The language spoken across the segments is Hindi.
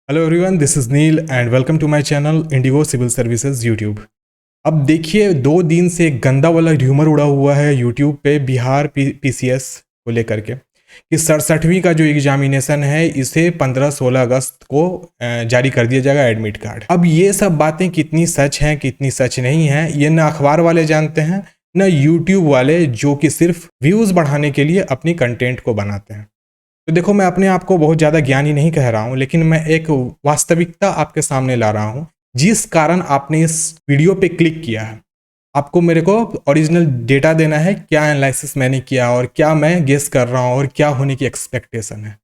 Hello everyone, this is Neel and welcome to my channel Indigo civil services YouTube. अब देखिए, 2 दिन से एक गंदा वाला र्यूमर उड़ा हुआ है यूट्यूब पे बिहार पीसीएस को लेकर के कि 67वीं का जो एग्जामिनेशन है इसे 15-16 अगस्त को जारी कर दिया जाएगा एडमिट कार्ड। अब ये सब बातें कितनी सच हैं कितनी सच नहीं हैं ये ना अखबार वाले जानते हैं ना यूट्यूब वाले, जो कि सिर्फ व्यूज़ बढ़ाने के लिए अपनी कंटेंट को बनाते हैं। तो देखो, मैं अपने आप को बहुत ज़्यादा ज्ञानी नहीं कह रहा हूँ, लेकिन मैं एक वास्तविकता आपके सामने ला रहा हूँ जिस कारण आपने इस वीडियो पे क्लिक किया है। आपको मेरे को ओरिजिनल डेटा देना है, क्या एनालिसिस मैंने किया और क्या मैं गेस कर रहा हूँ और क्या होने की एक्सपेक्टेशन है।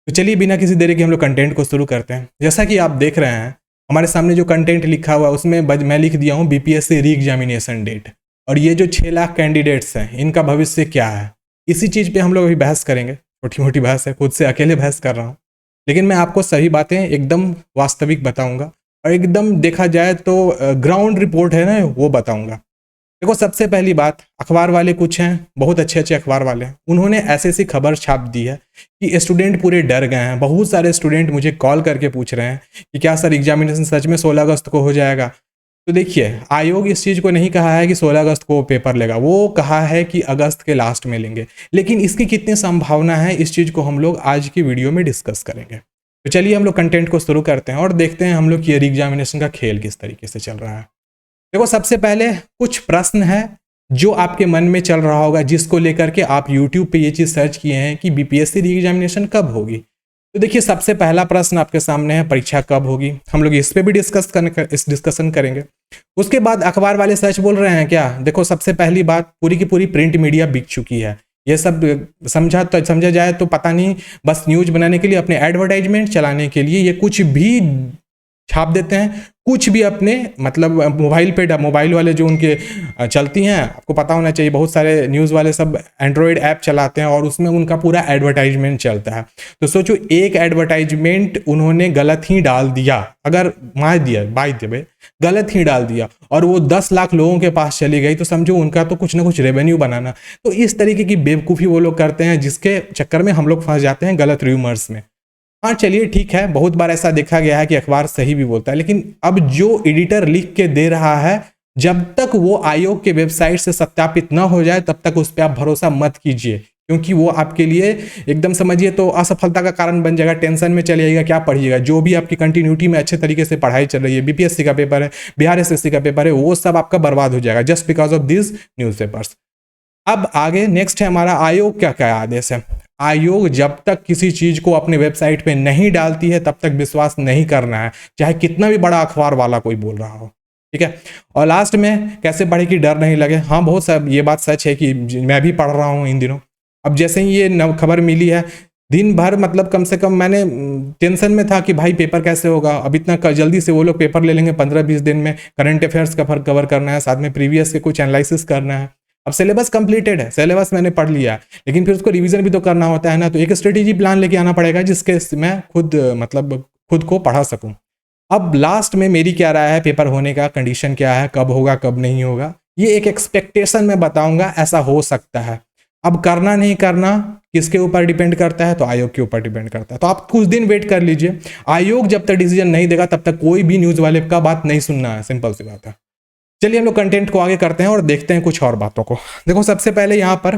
तो चलिए बिना किसी देरी के हम लोग कंटेंट को शुरू करते हैं। जैसा कि आप देख रहे हैं हमारे सामने जो कंटेंट लिखा हुआ है उसमें मैं लिख दिया हूँ बीपीएससी री एग्जामिनेशन डेट, और ये जो 6 लाख कैंडिडेट्स हैं इनका भविष्य क्या है, इसी चीज़ पे हम लोग अभी बहस करेंगे। छोटी मोटी बहस है, खुद से अकेले बहस कर रहा हूँ, लेकिन मैं आपको सही बातें एकदम वास्तविक बताऊंगा और एकदम देखा जाए तो ग्राउंड रिपोर्ट है ना वो बताऊंगा। देखो, सबसे पहली बात, अखबार वाले कुछ हैं बहुत अच्छे अच्छे अखबार वाले हैं, उन्होंने ऐसी खबर छाप दी है कि स्टूडेंट पूरे डर गए हैं। बहुत सारे स्टूडेंट मुझे कॉल करके पूछ रहे हैं कि क्या सर एग्जामिनेशन सच में 16 अगस्त को हो जाएगा। तो देखिए, आयोग इस चीज़ को नहीं कहा है कि 16 अगस्त को पेपर लेगा, वो कहा है कि अगस्त के लास्ट में लेंगे। लेकिन इसकी कितनी संभावना है इस चीज़ को हम लोग आज की वीडियो में डिस्कस करेंगे। तो चलिए हम लोग कंटेंट को शुरू करते हैं और देखते हैं हम लोग की एग्जामिनेशन का खेल किस तरीके से चल रहा है। देखो, सबसे पहले कुछ प्रश्न है जो आपके मन में चल रहा होगा, जिसको लेकर के आप यूट्यूब पे ये चीज़ सर्च किए हैं कि बीपीएससी री एग्जामिनेशन कब होगी। तो देखिए, सबसे पहला प्रश्न आपके सामने है, परीक्षा कब होगी। हम लोग इस पे भी डिस्कशन करेंगे। उसके बाद अखबार वाले सच बोल रहे हैं क्या। देखो, सबसे पहली बात, पूरी की पूरी प्रिंट मीडिया बिक चुकी है। ये सब समझा जाए तो पता नहीं, बस न्यूज बनाने के लिए, अपने एडवर्टाइजमेंट चलाने के लिए ये कुछ भी छाप देते हैं, कुछ भी अपने मतलब मोबाइल वाले जो उनके चलती हैं, आपको पता होना चाहिए बहुत सारे न्यूज़ वाले सब एंड्रॉयड ऐप चलाते हैं और उसमें उनका पूरा एडवर्टाइजमेंट चलता है। तो सोचो, एक एडवर्टाइजमेंट उन्होंने गलत ही डाल दिया, अगर बाय द वे गलत ही डाल दिया और वो 10 लाख लोगों के पास चली गई, तो समझो उनका तो कुछ ना कुछ रेवेन्यू बनाना। तो इस तरीके की बेवकूफ़ी वो लोग करते हैं, जिसके चक्कर में हम लोग फंस जाते हैं गलत र्यूमर्स में। हाँ चलिए ठीक है, बहुत बार ऐसा देखा गया है कि अखबार सही भी बोलता है, लेकिन अब जो एडिटर लिख के दे रहा है, जब तक वो आयोग के वेबसाइट से सत्यापित ना हो जाए तब तक उस पर आप भरोसा मत कीजिए, क्योंकि वो आपके लिए एकदम समझिए तो असफलता का कारण बन जाएगा। टेंशन में चले जाइएगा, क्या पढ़िएगा। जो भी आपकी कंटिन्यूटी में अच्छे तरीके से पढ़ाई चल रही है, बीपीएससी का पेपर है, बिहार एसएससी का पेपर है, वो सब आपका बर्बाद हो जाएगा just because of this newspapers. अब आगे नेक्स्ट है हमारा, आयोग क्या आदेश है। आयोग जब तक किसी चीज को अपने वेबसाइट पे नहीं डालती है तब तक विश्वास नहीं करना है, चाहे कितना भी बड़ा अखबार वाला कोई बोल रहा हो, ठीक है। और लास्ट में कैसे पढ़े कि डर नहीं लगे। हाँ, बहुत सब ये बात सच है कि मैं भी पढ़ रहा हूँ इन दिनों। अब जैसे ही ये खबर मिली है, दिन भर मतलब कम से कम मैंने टेंशन में था कि भाई पेपर कैसे होगा। अब इतना जल्दी से वो लोग पेपर ले लेंगे 15-20 दिन में। करंट अफेयर्स का कवर करना है, साथ में प्रीवियस के कुछ एनालिसिस करना है। अब सिलेबस कंप्लीटेड है, सिलेबस मैंने पढ़ लिया है, लेकिन फिर उसको रिवीजन भी तो करना होता है ना। तो एक स्ट्रेटेजी प्लान लेके आना पड़ेगा जिसके मैं खुद को पढ़ा सकूं। अब लास्ट में मेरी क्या राय है, पेपर होने का कंडीशन क्या है, कब होगा कब नहीं होगा, ये एक एक्सपेक्टेशन में बताऊंगा, ऐसा हो सकता है। अब करना नहीं करना किसके ऊपर डिपेंड करता है, तो आयोग के ऊपर डिपेंड करता है। तो आप कुछ दिन वेट कर लीजिए, आयोग जब तक डिसीजन नहीं देगा तब तक कोई भी न्यूज वाले का बात नहीं सुनना है, सिंपल सी बात है। चलिए हम लोग कंटेंट को आगे करते हैं और देखते हैं कुछ और बातों को। देखो, सबसे पहले यहाँ पर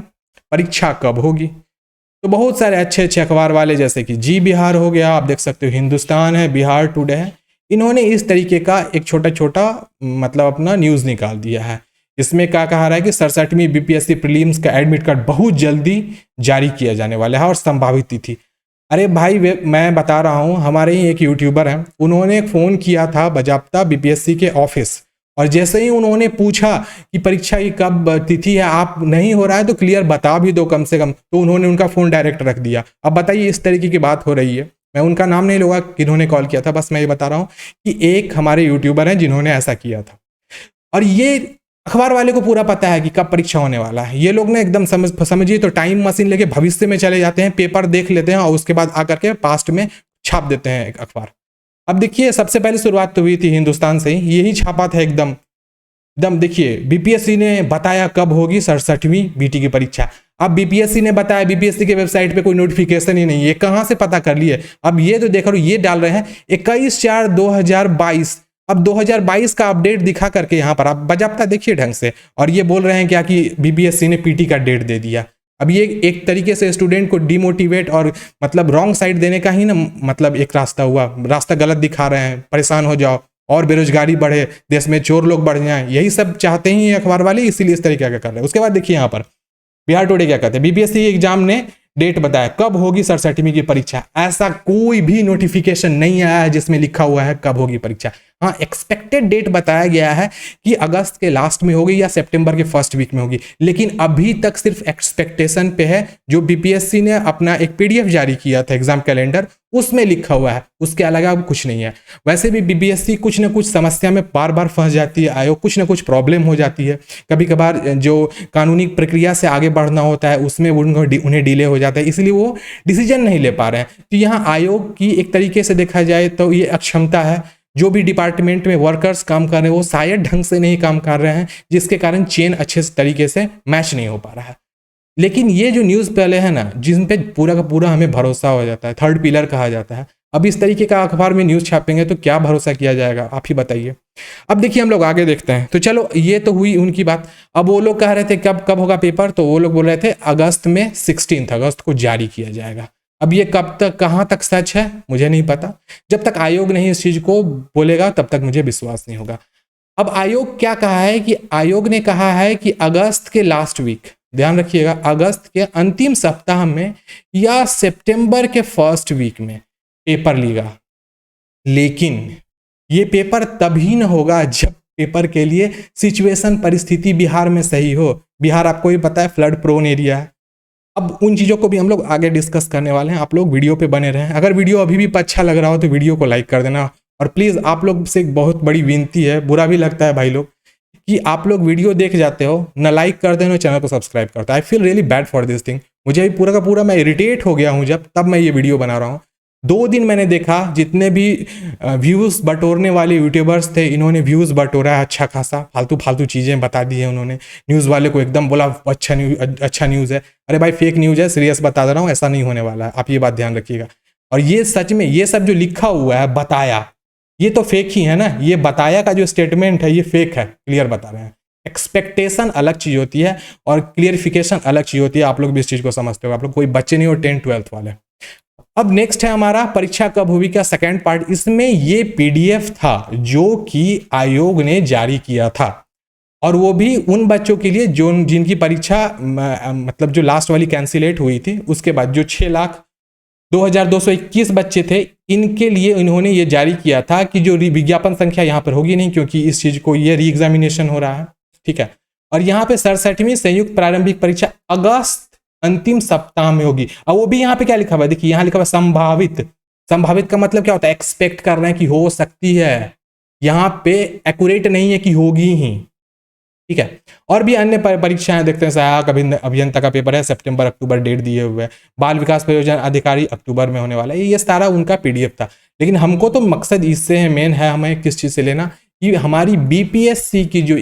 परीक्षा कब होगी, तो बहुत सारे अच्छे अच्छे अखबार वाले जैसे कि जी बिहार हो गया, आप देख सकते हो हिंदुस्तान है, बिहार टुडे है, इन्होंने इस तरीके का एक छोटा छोटा मतलब अपना न्यूज़ निकाल दिया है। इसमें क्या कहा रहा है कि 67वीं बीपीएससी प्रीलिम्स का एडमिट कार्ड बहुत जल्दी जारी किया जाने वाला है और संभावित तिथि। अरे भाई, मैं बता रहा हूँ, हमारे ही एक यूट्यूबर हैं, उन्होंने फ़ोन किया था बजाप्ता बीपीएससी के ऑफिस, और जैसे ही उन्होंने पूछा कि परीक्षा की कब तिथि है, आप नहीं हो रहा है तो क्लियर बता भी दो कम से कम, तो उन्होंने उनका फ़ोन डायरेक्ट रख दिया। अब बताइए, इस तरीके की बात हो रही है। मैं उनका नाम नहीं लूँगा किन्होंने कॉल किया था, बस मैं ये बता रहा हूँ कि एक हमारे यूट्यूबर हैं जिन्होंने ऐसा किया था। और ये अखबार वाले को पूरा पता है कि कब परीक्षा होने वाला है। ये लोग ना एकदम समझिए तो टाइम मशीन लेके भविष्य में चले जाते हैं, पेपर देख लेते हैं और उसके बाद आकर के पास्ट में छाप देते हैं एक अखबार। अब देखिए, सबसे पहले शुरुआत तो हुई थी हिंदुस्तान से ही, यही छापा था एकदम। देखिए, बीपीएससी ने बताया कब होगी 67वीं बीटी की परीक्षा। अब बीपीएससी ने बताया, बीपीएससी के वेबसाइट पे कोई नोटिफिकेशन ही नहीं है, कहां से पता कर लिए? अब ये तो देख लो, ये डाल रहे हैं 21/4/2022। अब 2022 का अपडेट दिखा करके यहाँ पर आप बजाबता देखिए ढंग से, और ये बोल रहे हैं क्या कि बीपीएससी ने पीटी का डेट दे दिया। अब ये एक तरीके से स्टूडेंट को डिमोटिवेट और मतलब रॉन्ग साइड देने का ही ना मतलब एक रास्ता हुआ, रास्ता गलत दिखा रहे हैं, परेशान हो जाओ और बेरोजगारी बढ़े, देश में चोर लोग बढ़ जाएं, यही सब चाहते ही अखबार वाले, इसीलिए इस तरीके का कर रहे हैं। उसके बाद देखिए यहाँ पर बिहार टुडे क्या कहते हैं, बीपीएससी एग्जाम ने डेट बताया, कब होगी सर सर्टिफिकेट की परीक्षा? ऐसा कोई भी नोटिफिकेशन नहीं आया है जिसमें लिखा हुआ है कब होगी परीक्षा। हाँ, एक्सपेक्टेड डेट बताया गया है कि अगस्त के लास्ट में होगी या सितंबर के फर्स्ट वीक में होगी, लेकिन अभी तक सिर्फ एक्सपेक्टेशन पे है। जो बीपीएससी ने अपना एक पीडीएफ जारी किया था एग्जाम कैलेंडर, उसमें लिखा हुआ है, उसके अलावा कुछ नहीं है। वैसे भी बीपीएससी कुछ ना कुछ समस्या में बार बार फंस जाती है, आयोग कुछ ना कुछ प्रॉब्लम हो जाती है, कभी कभार जो कानूनी प्रक्रिया से आगे बढ़ना होता है उसमें उन्हें डिले हो जाता है, इसलिए वो डिसीजन नहीं ले पा रहे हैं। तो यहाँ आयोग की एक तरीके से देखा जाए तो ये अक्षमता है। जो भी डिपार्टमेंट में वर्कर्स काम कर रहे हैं वो शायद ढंग से नहीं काम कर रहे हैं, जिसके कारण चेन अच्छे तरीके से मैच नहीं हो पा रहा है। लेकिन ये जो न्यूज़ पहले है ना, जिन पे पूरा का पूरा हमें भरोसा हो जाता है, थर्ड पिलर कहा जाता है, अब इस तरीके का अखबार में न्यूज़ छापेंगे तो क्या भरोसा किया जाएगा, आप ही बताइए। अब देखिए हम लोग आगे देखते हैं। तो चलो, ये तो हुई उनकी बात। अब वो लोग कह रहे थे कब कब होगा पेपर, तो वो लोग बोल रहे थे अगस्त में 16 अगस्त को जारी किया जाएगा। अब ये कब तक कहाँ तक सच है मुझे नहीं पता, जब तक आयोग नहीं इस चीज़ को बोलेगा तब तक मुझे विश्वास नहीं होगा। अब आयोग क्या कहा है कि आयोग ने कहा है कि अगस्त के लास्ट वीक, ध्यान रखिएगा, अगस्त के अंतिम सप्ताह में या सितंबर के फर्स्ट वीक में पेपर लेगा। लेकिन ये पेपर तभी न होगा जब पेपर के लिए सिचुएशन परिस्थिति बिहार में सही हो। बिहार आपको भी पता है फ्लड प्रोन एरिया है। अब उन चीज़ों को भी हम लोग आगे डिस्कस करने वाले हैं, आप लोग वीडियो पे बने रहें। अगर वीडियो अभी भी अच्छा लग रहा हो तो वीडियो को लाइक कर देना, और प्लीज़ आप लोग से एक बहुत बड़ी विनती है, बुरा भी लगता है भाई लोग, कि आप लोग वीडियो देख जाते हो ना लाइक कर देना, चैनल को सब्सक्राइब करते हो। I feel really bad for this thing. मुझे भी पूरा का पूरा मैं इरिटेट हो गया हूँ जब तब मैं ये वीडियो बना रहा हूँ। 2 दिन मैंने देखा जितने भी व्यूज़ बटोरने वाले यूट्यूबर्स थे, इन्होंने व्यूज़ बटोरा है अच्छा खासा, फालतू फालतू चीज़ें बता दी है उन्होंने। न्यूज़ वाले को एकदम बोला अच्छा न्यूज़ है। अरे भाई फेक न्यूज़ है, सीरियस बता दे रहा हूँ, ऐसा नहीं होने वाला है, आप ये बात ध्यान रखिएगा। और ये सच में ये सब जो लिखा हुआ है बताया, ये तो फेक ही है ना। ये बताया का जो स्टेटमेंट है ये फेक है, क्लियर बता रहे हैं। एक्सपेक्टेशन अलग चीज़ होती है और क्लियरिफिकेशन अलग चीज़ होती है। आप लोग भी इस चीज़ को समझते हो, आप लोग कोई बच्चे नहीं हो 10th-12th वाले। अब नेक्स्ट है हमारा परीक्षा कब होगी का सेकेंड पार्ट। इसमें ये पीडीएफ था जो कि आयोग ने जारी किया था, और वो भी उन बच्चों के लिए जो जिनकी परीक्षा मतलब जो लास्ट वाली कैंसिलेट हुई थी, उसके बाद जो 6,02,221 बच्चे थे, इनके लिए इन्होंने ये जारी किया था कि जो विज्ञापन संख्या यहाँ पर होगी नहीं, क्योंकि इस चीज़ को ये री एग्जामिनेशन हो रहा है, ठीक है। और यहाँ पे 67वीं संयुक्त प्रारंभिक परीक्षा अगस्त अंतिम सप्ताह में होगी। और वो भी यहाँ पे क्या लिखा हुआ है, देखिए यहाँ लिखा हुआ संभावित। संभावित का मतलब क्या होता है, एक्सपेक्ट कर रहे हैं कि हो सकती है, यहाँ पे एक्यूरेट नहीं है कि होगी ही, ठीक है। और भी अन्य परीक्षाएं देखते हैं, सहायक अभियंता का पेपर है सितंबर-अक्टूबर डेट दिए हुए हैं। बाल विकास परियोजना अधिकारी अक्टूबर में होने वाला है। ये सारा उनका पीडीएफ था। लेकिन हमको तो मकसद इससे है, मेन है हमें किस चीज़ से लेना, कि हमारी बीपीएससी की जो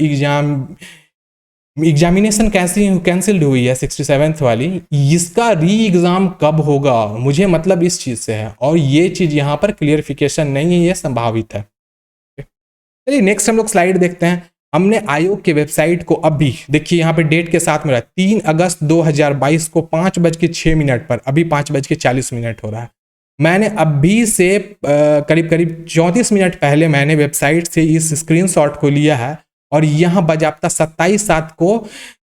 एग्जामिनेशन कैंसिल्ड हुई है 67th वाली, इसका री एग्ज़ाम कब होगा, मुझे मतलब इस चीज़ से है। और ये चीज़ यहाँ पर क्लियरिफिकेशन नहीं है, ये संभावित है। चलिए नेक्स्ट हम लोग स्लाइड देखते हैं। हमने आयोग के वेबसाइट को अभी देखिए यहाँ पे डेट के साथ मिला 3 अगस्त 2022 को 5:06 पर, अभी 5:40 हो रहा है। मैंने अभी से करीब 34 मिनट पहले मैंने वेबसाइट से इस स्क्रीनशॉट को लिया है, और यहाँ बजाबता 27/7 को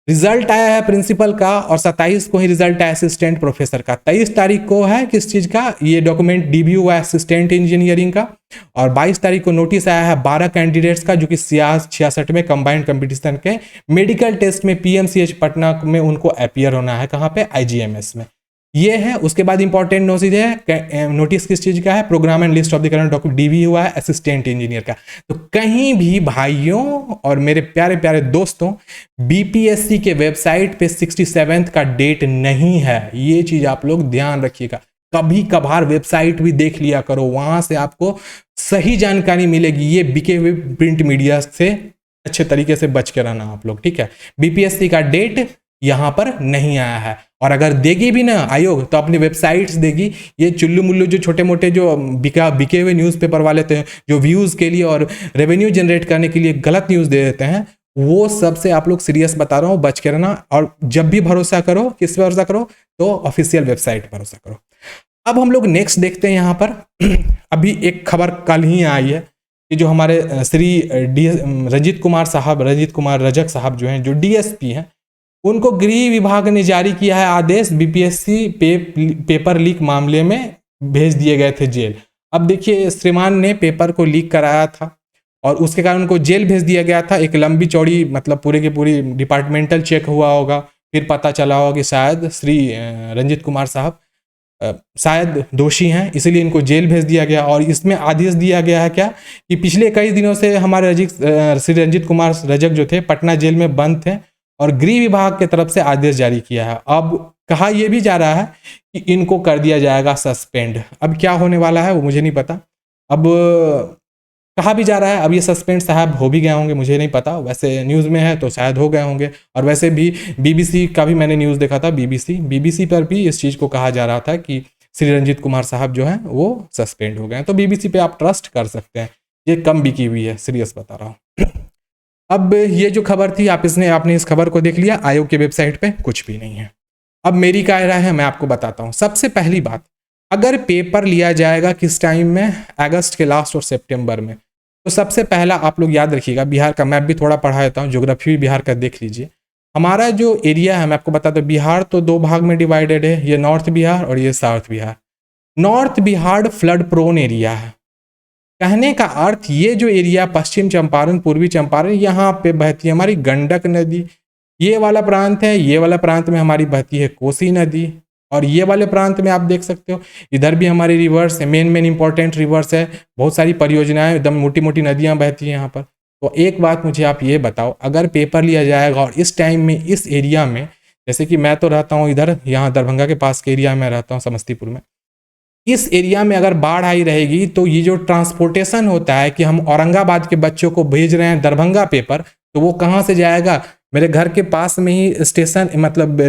रिजल्ट आया है प्रिंसिपल का, और 27 को ही रिजल्ट आया असिस्टेंट प्रोफेसर का। 23 तारीख को है किस चीज़ का, ये डॉक्यूमेंट डीबी हुआ है असिस्टेंट इंजीनियरिंग का, और 22 तारीख को नोटिस आया है 12 कैंडिडेट्स का, जो कि 66वें कंबाइंड कंपटीशन के मेडिकल टेस्ट में पीएमसीएच पटना में उनको अपीयर होना है। कहाँ पे, आईजीएमएस में। ये है। उसके बाद इंपॉर्टेंट नोटिस है, नोटिस किस चीज़ का है, program and list of the current document डीवी हुआ है असिस्टेंट इंजीनियर का। तो कहीं भी भाइयों और मेरे प्यारे प्यारे दोस्तों, बीपीएससी के वेबसाइट पे 67th का डेट नहीं है, ये चीज़ आप लोग ध्यान रखिएगा। कभी कभार वेबसाइट भी देख लिया करो, वहाँ से आपको सही जानकारी मिलेगी। ये बिके हुए प्रिंट मीडिया से अच्छे तरीके से बच के रहना आप लोग, ठीक है। बीपीएससी का डेट यहाँ पर नहीं आया है। और अगर देगी भी ना आयोग तो अपनी वेबसाइट्स देगी। ये चुल्लू मुल्लू जो छोटे मोटे जो बिके हुए न्यूज़पेपर वाले थे जो व्यूज़ के लिए और रेवेन्यू जनरेट करने के लिए गलत न्यूज़ दे देते हैं, वो सबसे आप लोग सीरियस बता रहा हूँ, बच के रहना। और जब भी भरोसा करो, किस पे भरोसा करो, तो ऑफिशियल वेबसाइट पर भरोसा करो। अब हम लोग नेक्स्ट देखते हैं यहाँ पर अभी एक खबर कल ही आई है कि जो हमारे श्री रंजीत कुमार रजक साहब जो हैं, जो डीएसपी हैं, उनको गृह विभाग ने जारी किया है आदेश, बीपीएससी पेपर लीक मामले में भेज दिए गए थे जेल। अब देखिए, श्रीमान ने पेपर को लीक कराया था और उसके कारण उनको जेल भेज दिया गया था। एक लंबी चौड़ी मतलब पूरे की पूरी डिपार्टमेंटल चेक हुआ होगा, फिर पता चला होगा कि शायद श्री रंजीत कुमार साहब शायद दोषी हैं, इसीलिए इनको जेल भेज दिया गया। और इसमें आदेश दिया गया है क्या कि पिछले कई दिनों से हमारे श्री रंजीत कुमार रजक जो थे पटना जेल में बंद थे और गृह विभाग की तरफ से आदेश जारी किया है। अब कहा यह भी जा रहा है कि इनको कर दिया जाएगा सस्पेंड। अब क्या होने वाला है वो मुझे नहीं पता। अब कहा भी जा रहा है अब ये सस्पेंड साहब हो भी गए होंगे, मुझे नहीं पता, वैसे न्यूज़ में है तो शायद हो गए होंगे। और वैसे भी बीबीसी का भी मैंने न्यूज़ देखा था, बीबीसी पर भी इस चीज़ को कहा जा रहा था कि श्री रंजीत कुमार साहब जो हैं वो सस्पेंड हो गए हैं। तो बीबीसी पे आप ट्रस्ट कर सकते हैं, ये कम बिकी हुई है, सीरियस बता रहा हूँ। अब ये जो खबर थी आपने इस खबर को देख लिया, आयोग की वेबसाइट पे कुछ भी नहीं है। अब मेरी क्या राय है मैं आपको बताता हूँ। सबसे पहली बात, अगर पेपर लिया जाएगा किस टाइम में, अगस्त के लास्ट और सितंबर में, तो सबसे पहला आप लोग याद रखिएगा, बिहार का मैप भी थोड़ा पढ़ा देता हूँ, ज्योग्राफी भी बिहार का देख लीजिए। हमारा जो एरिया है मैं आपको बताता हूँ, बिहार तो दो भाग में डिवाइडेड है, ये नॉर्थ बिहार और ये south Bihar. North Bihar flood prone area है। कहने का अर्थ ये जो एरिया पश्चिम चंपारण, पूर्वी चंपारण, यहाँ पे बहती है हमारी गंडक नदी। ये वाला प्रांत है, ये वाला प्रांत में हमारी बहती है कोसी नदी। और ये वाले प्रांत में आप देख सकते हो इधर भी हमारी रिवर्स है, मेन इंपॉर्टेंट रिवर्स है, बहुत सारी परियोजनाएं, एकदम मोटी मोटी नदियां बहती हैं यहाँ पर। तो एक बात मुझे आप ये बताओ, अगर पेपर लिया जाएगा और इस टाइम में इस एरिया में, जैसे कि मैं तो रहता हूँ इधर, यहाँ दरभंगा के पास के एरिया में रहता हूँ, समस्तीपुर में, इस एरिया में अगर बाढ़ आई रहेगी तो ये जो ट्रांसपोर्टेशन होता है कि हम औरंगाबाद के बच्चों को भेज रहे हैं दरभंगा पेपर, तो वो कहाँ से जाएगा? मेरे घर के पास में ही स्टेशन मतलब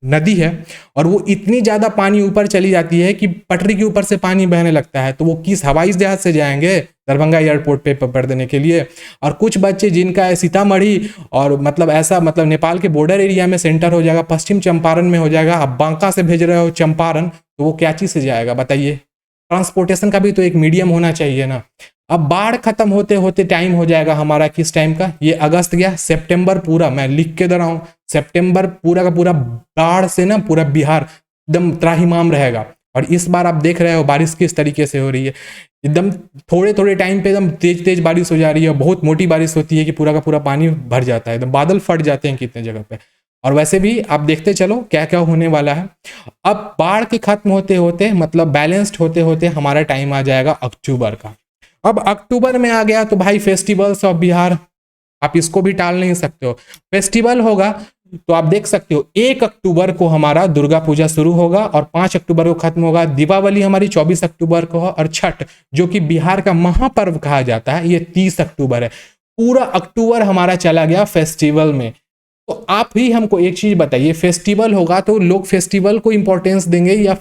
नदी है और वो इतनी ज़्यादा पानी ऊपर चली जाती है कि पटरी के ऊपर से पानी बहने लगता है। तो वो किस हवाई जहाज से जाएंगे दरभंगा एयरपोर्ट पे पेपर देने के लिए? और कुछ बच्चे जिनका सीतामढ़ी और मतलब ऐसा मतलब नेपाल के बॉर्डर एरिया में सेंटर हो जाएगा, पश्चिम चंपारण में हो जाएगा, अब बांका से भेज रहे हो चंपारण, तो वो क्या चीज़ से जाएगा बताइए? ट्रांसपोर्टेशन का भी तो एक मीडियम होना चाहिए ना। अब बाढ़ खत्म होते होते टाइम हो जाएगा हमारा किस टाइम का, ये अगस्त गया, सितंबर पूरा मैं लिख के दे रहा हूँ, सितंबर पूरा का पूरा बाढ़ से ना पूरा बिहार एकदम त्राहिमाम रहेगा। और इस बार आप देख रहे हो बारिश किस तरीके से हो रही है, एकदम थोड़े थोड़े टाइम पे एकदम तेज तेज बारिश हो जा रही है, बहुत मोटी बारिश होती है कि पूरा का पूरा पानी भर जाता है, एकदम बादल फट जाते हैं कितने जगह पे। और वैसे भी आप देखते चलो क्या क्या होने वाला है। अब बाढ़ के खत्म होते होते मतलब बैलेंस्ड होते होते हमारा टाइम आ जाएगा अक्टूबर का। अब अक्टूबर में आ गया तो भाई फेस्टिवल्स ऑफ बिहार, आप इसको भी टाल नहीं सकते हो। फेस्टिवल होगा तो आप देख सकते हो 1 अक्टूबर को हमारा दुर्गा पूजा शुरू होगा और 5 अक्टूबर को खत्म होगा। दीपावली हमारी 24 अक्टूबर को है और छठ जो कि बिहार का महापर्व कहा जाता है ये 30 अक्टूबर है। पूरा अक्टूबर हमारा चला गया फेस्टिवल में। तो आप ही हमको एक चीज बताइए, फेस्टिवल होगा तो लोग फेस्टिवल को इंपॉर्टेंस देंगे या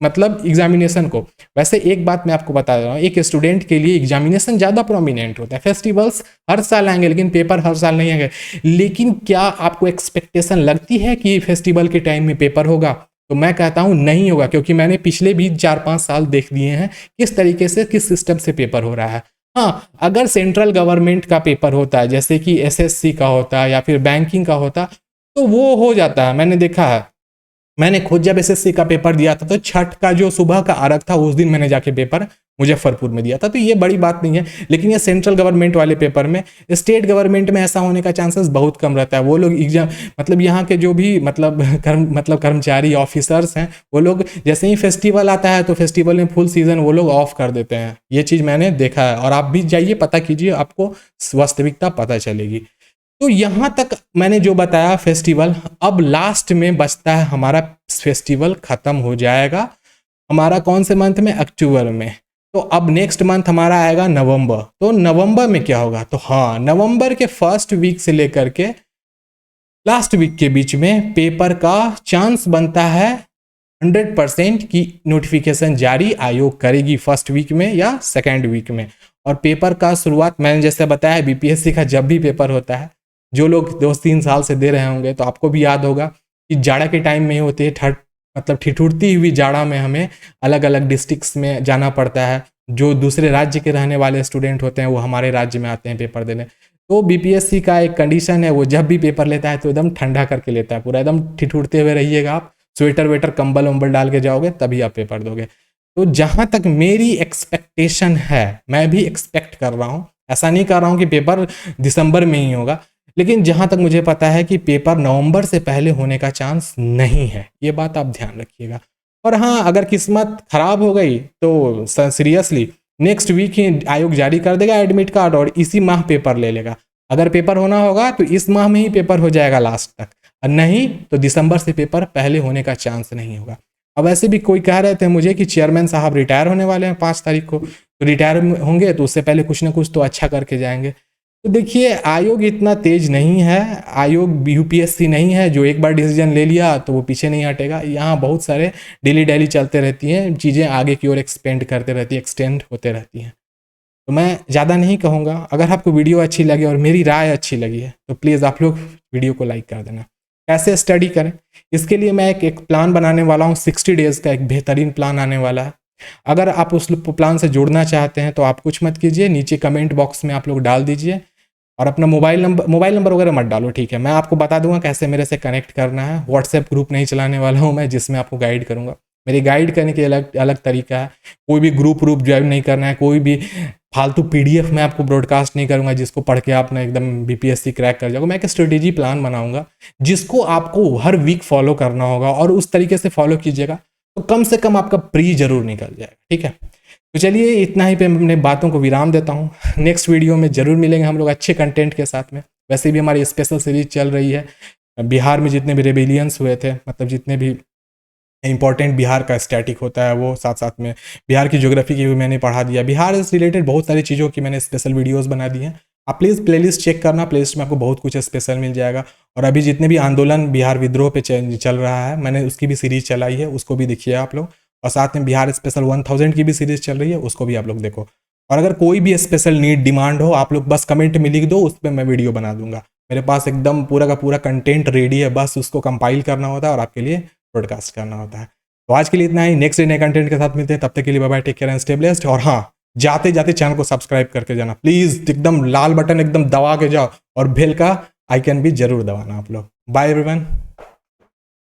मतलब एग्जामिनेशन को? वैसे एक बात मैं आपको बता रहा हूँ, एक स्टूडेंट के लिए एग्जामिनेशन ज़्यादा प्रोमिनेंट होता है। फेस्टिवल्स हर साल आएंगे लेकिन पेपर हर साल नहीं आएंगे। लेकिन क्या आपको एक्सपेक्टेशन लगती है कि फेस्टिवल के टाइम में पेपर होगा? तो मैं कहता हूँ नहीं होगा, क्योंकि मैंने पिछले भी 4-5 साल देख लिए हैं किस तरीके से किस सिस्टम से पेपर हो रहा है। हाँ, अगर सेंट्रल गवर्नमेंट का पेपर होता है जैसे कि एसएससी का होता है या फिर बैंकिंग का होता तो वो हो जाता है, मैंने देखा है। मैंने खुद जब एसएससी का पेपर दिया था तो छठ का जो सुबह का आरग था उस दिन मैंने जाके पेपर मुजफ्फरपुर में दिया था, तो ये बड़ी बात नहीं है। लेकिन ये सेंट्रल गवर्नमेंट वाले पेपर में, स्टेट गवर्नमेंट में ऐसा होने का चांसेस बहुत कम रहता है। वो लोग एग्जाम मतलब यहाँ के जो भी मतलब कर्मचारी ऑफिसर्स हैं वो लोग जैसे ही फेस्टिवल आता है तो फेस्टिवल में फुल सीजन वो लोग ऑफ कर देते हैं। ये चीज़ मैंने देखा है और आप भी जाइए पता कीजिए, आपको वास्तविकता पता चलेगी। तो यहाँ तक मैंने जो बताया फेस्टिवल, अब लास्ट में बचता है हमारा फेस्टिवल खत्म हो जाएगा हमारा कौन से मंथ में? अक्टूबर में। तो अब नेक्स्ट मंथ हमारा आएगा नवंबर। तो नवंबर में क्या होगा? तो हाँ, नवंबर के फर्स्ट वीक से लेकर के लास्ट वीक के बीच में पेपर का चांस बनता है 100% की नोटिफिकेशन जारी आयोग करेगी फर्स्ट वीक में या सेकेंड वीक में। और पेपर का शुरुआत मैंने जैसे बताया बीपीएससी का जब भी पेपर होता है, जो लोग 2-3 साल से दे रहे होंगे तो आपको भी याद होगा कि जाड़ा के टाइम में ही होती है, मतलब ठिठुरती हुई जाड़ा में हमें अलग अलग डिस्ट्रिक्ट्स में जाना पड़ता है। जो दूसरे राज्य के रहने वाले स्टूडेंट होते हैं वो हमारे राज्य में आते हैं पेपर देने। तो बीपीएससी का एक कंडीशन है, वो जब भी पेपर लेता है तो एकदम ठंडा करके लेता है, पूरा एकदम ठिठुरते हुए रहिएगा आप, स्वेटर वेटर कंबल वंबल डाल के जाओगे तभी आप पेपर दोगे। तो जहाँ तक मेरी एक्सपेक्टेशन है, मैं भी एक्सपेक्ट कर रहा हूँ, ऐसा नहीं कर रहा हूँ कि पेपर दिसंबर में ही होगा, लेकिन जहाँ तक मुझे पता है कि पेपर नवंबर से पहले होने का चांस नहीं है, ये बात आप ध्यान रखिएगा। और हाँ, अगर किस्मत खराब हो गई तो सीरियसली नेक्स्ट वीक ही आयोग जारी कर देगा एडमिट कार्ड और इसी माह पेपर ले लेगा। अगर पेपर होना होगा तो इस माह में ही पेपर हो जाएगा लास्ट तक, और नहीं तो दिसंबर से पेपर पहले होने का चांस नहीं होगा। अब ऐसे भी कोई कह रहे थे मुझे कि चेयरमैन साहब रिटायर होने वाले हैं 5 तारीख को, तो रिटायर होंगे तो उससे पहले कुछ ना कुछ तो अच्छा करके जाएंगे। तो देखिए, आयोग इतना तेज नहीं है, आयोग यूपीएससी नहीं है जो एक बार डिसीजन ले लिया तो वो पीछे नहीं हटेगा। यहाँ बहुत सारे डेली डेली चलते रहती हैं चीज़ें, आगे की ओर एक्सपेंड करते रहती है, एक्सटेंड होते रहती हैं। तो मैं ज़्यादा नहीं कहूँगा। अगर आपको वीडियो अच्छी लगी और मेरी राय अच्छी लगी है तो प्लीज़ आप लोग वीडियो को लाइक कर देना। कैसे स्टडी करें, इसके लिए मैं एक प्लान बनाने वाला हूँ, 60 डेज़ का एक बेहतरीन प्लान आने वाला है। अगर आप उस प्लान से जुड़ना चाहते हैं तो आप कुछ मत कीजिए, नीचे कमेंट बॉक्स में आप लोग डाल दीजिए और अपना मोबाइल नंबर वगैरह मत डालो, ठीक है। मैं आपको बता दूंगा कैसे मेरे से कनेक्ट करना है। व्हाट्सएप ग्रुप नहीं चलाने वाला हूँ मैं जिसमें आपको गाइड करूँगा, मेरी गाइड करने की अलग अलग तरीका है। कोई भी ग्रुप ज्वाइन नहीं करना है, कोई भी फालतू पीडीएफ में आपको ब्रॉडकास्ट नहीं करूँगा जिसको पढ़ के आप ना एकदम बीपीएससी क्रैक कर जाओगे। मैं एक स्ट्रेटेजी प्लान बनाऊंगा जिसको आपको हर वीक फॉलो करना होगा और उस तरीके से फॉलो कीजिएगा तो कम से कम आपका प्री जरूर निकल जाएगा, ठीक है। तो चलिए इतना ही पे मैं अपने बातों को विराम देता हूँ। नेक्स्ट वीडियो में जरूर मिलेंगे हम लोग अच्छे कंटेंट के साथ में। वैसे भी हमारी स्पेशल सीरीज चल रही है, बिहार में जितने भी रेबेलियंस हुए थे, मतलब जितने भी इंपॉर्टेंट बिहार का स्टैटिक होता है वो, साथ साथ में बिहार की ज्योग्राफी की भी मैंने पढ़ा दिया। बिहार से रिलेटेड बहुत सारी चीज़ों की मैंने स्पेशल वीडियोस बना दी हैं। आप प्लीज़ प्लेलिस्ट चेक करना, प्लेलिस्ट में आपको बहुत कुछ स्पेशल मिल जाएगा। और अभी जितने भी आंदोलन बिहार विद्रोह पे चल रहा है, मैंने उसकी भी सीरीज चलाई है, उसको भी देखिए आप लोग। और साथ में बिहार स्पेशल 1000 की भी सीरीज चल रही है, उसको भी आप लोग देखो। और अगर कोई भी स्पेशल नीड डिमांड हो, आप लोग बस कमेंट में लिख दो, उस पर मैं वीडियो बना दूंगा। मेरे पास एकदम पूरा का पूरा कंटेंट रेडी है, बस उसको कंपाइल करना होता है और आपके लिए ब्रॉडकास्ट करना होता है। तो आज के लिए इतना ही, नेक्स्ट डे नए कंटेंट के साथ मिलते हैं, तब तक के लिए bye bye, take care and stay blessed. और हाँ, जाते जाते चैनल को सब्सक्राइब करके जाना प्लीज, एकदम लाल बटन एकदम दबा के जाओ और बेल का आइकन भी जरूर दबाना आप लोग। Bye everyone.